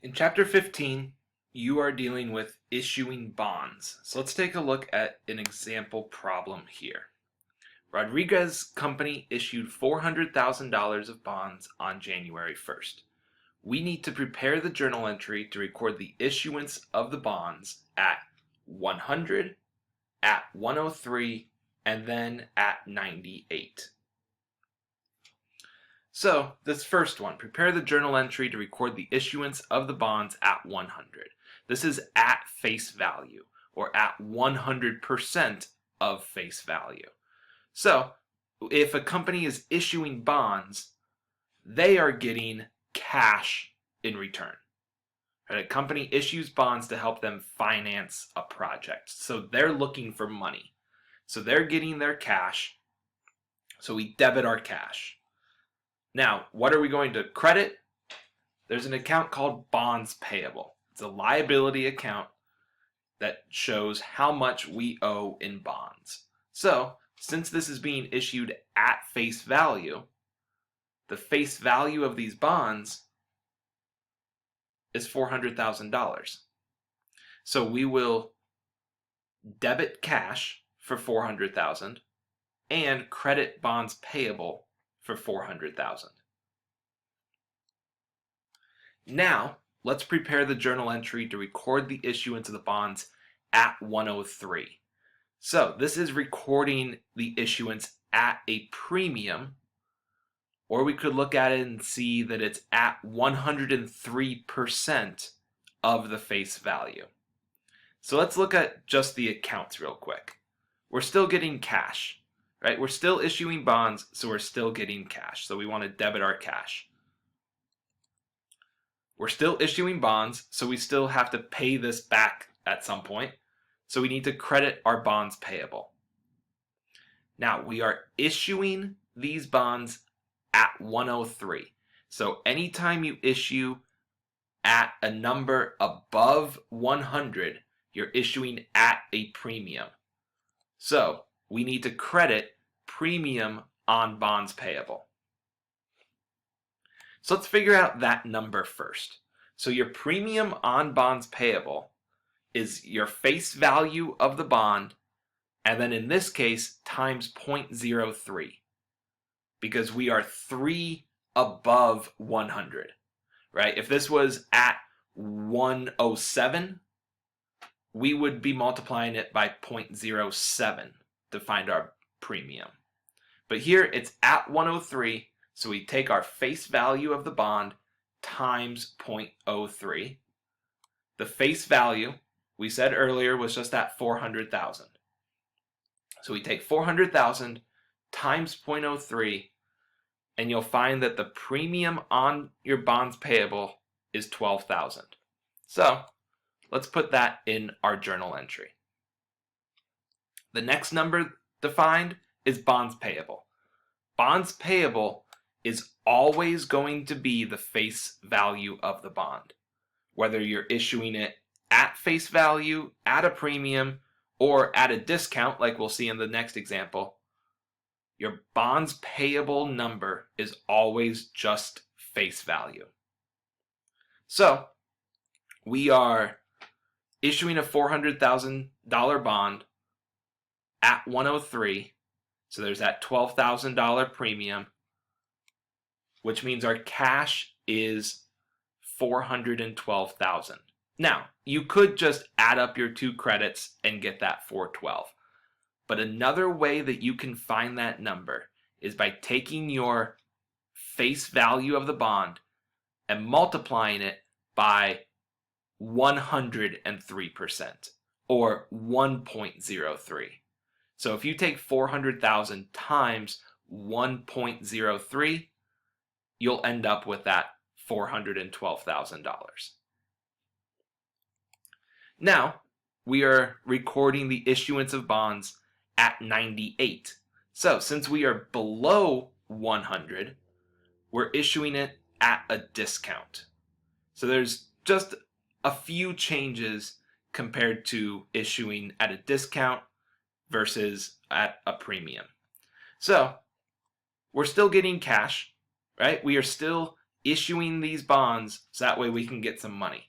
In Chapter 15, you are dealing with issuing bonds. So let's take a look at an example problem here. Rodriguez Company issued $400,000 of bonds on January 1st. We need to prepare the journal entry to record the issuance of the bonds at 100, at 103, and then at 98. So, this first one, prepare the journal entry to record the issuance of the bonds at 100. This is at face value, or at 100% of face value. So, if a company is issuing bonds, they are getting cash in return. Right? A company issues bonds to help them finance a project. So they're looking for money. So they're getting their cash. So we debit our cash. Now, what are we going to credit? There's an account called bonds payable. It's a liability account that shows how much we owe in bonds. So, since this is being issued at face value, the face value of these bonds is $400,000. So we will debit cash for $400,000 and credit bonds payable for $400,000. Now, let's prepare the journal entry to record the issuance of the bonds at 103. So, this is recording the issuance at a premium, or we could look at it and see that it's at 103% of the face value. So let's look at just the accounts real quick. We're still getting cash, right? We're still issuing bonds, so we're still getting cash. So we want to debit our cash. We're still issuing bonds, so we still have to pay this back at some point. So we need to credit our bonds payable. Now, we are issuing these bonds at 103. So anytime you issue at a number above 100, you're issuing at a premium. So we need to credit premium on bonds payable. So let's figure out that number first. So your premium on bonds payable is your face value of the bond, and then in this case, times 0.03. Because we are 3 above 100, right? If this was at 107, we would be multiplying it by 0.07 to find our premium. But here it's at 103, so we take our face value of the bond times 0.03. The face value, we said earlier, was just at 400,000. So we take 400,000 times 0.03, and you'll find that the premium on your bonds payable is 12,000. So let's put that in our journal entry. The next number defined is bonds payable. Bonds payable is always going to be the face value of the bond, whether you're issuing it at face value, at a premium, or at a discount like we'll see in the next example. Your bonds payable number is always just face value. So, we are issuing a $400,000 bond at 103. So there's that $12,000 premium, which means our cash is $412,000. Now, you could just add up your two credits and get that 412. But another way that you can find that number is by taking your face value of the bond and multiplying it by 103%, or 1.03. So if you take 400,000 times 1.03, you'll end up with that $412,000. Now, we are recording the issuance of bonds at 98. So, since we are below 100, we're issuing it at a discount. So there's just a few changes compared to issuing at a discount versus at a premium. So, we're still getting cash, right? We are still issuing these bonds so that way we can get some money.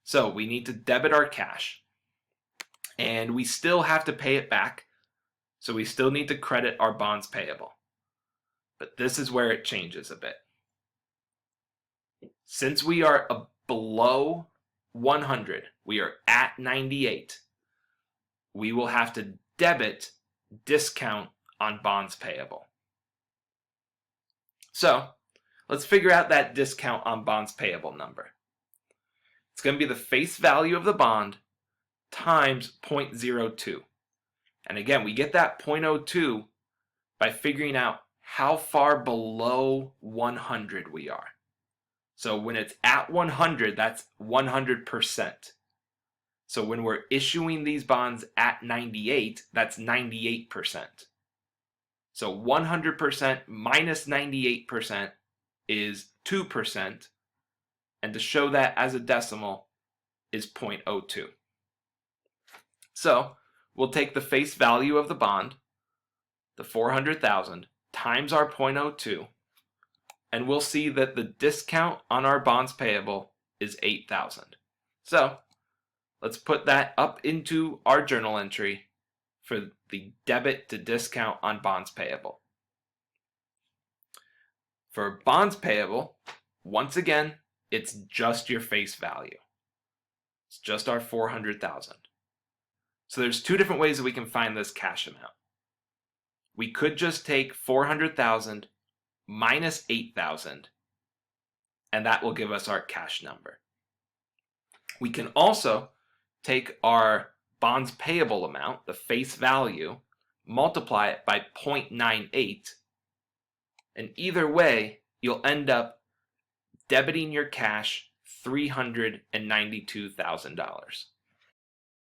So we need to debit our cash. And we still have to pay it back. So we still need to credit our bonds payable. But this is where it changes a bit. Since we are below 100, we are at 98, we will have to debit discount on bonds payable. So let's figure out that discount on bonds payable number. It's going to be the face value of the bond times 0.02. And again, we get that 0.02 by figuring out how far below 100 we are. So when it's at 100, that's 100%. So when we're issuing these bonds at 98, that's 98%. So 100% minus 98% is 2%. And to show that as a decimal is 0.02. So we'll take the face value of the bond, the 400,000, times our 0.02, and we'll see that the discount on our bonds payable is 8,000. So let's put that up into our journal entry for the debit to discount on bonds payable. For bonds payable, once again, it's just your face value. It's just our 400,000. So there's two different ways that we can find this cash amount. We could just take 400,000 minus 8,000, and that will give us our cash number. We can also take our bonds payable amount, the face value, multiply it by 0.98, and either way, you'll end up debiting your cash $392,000.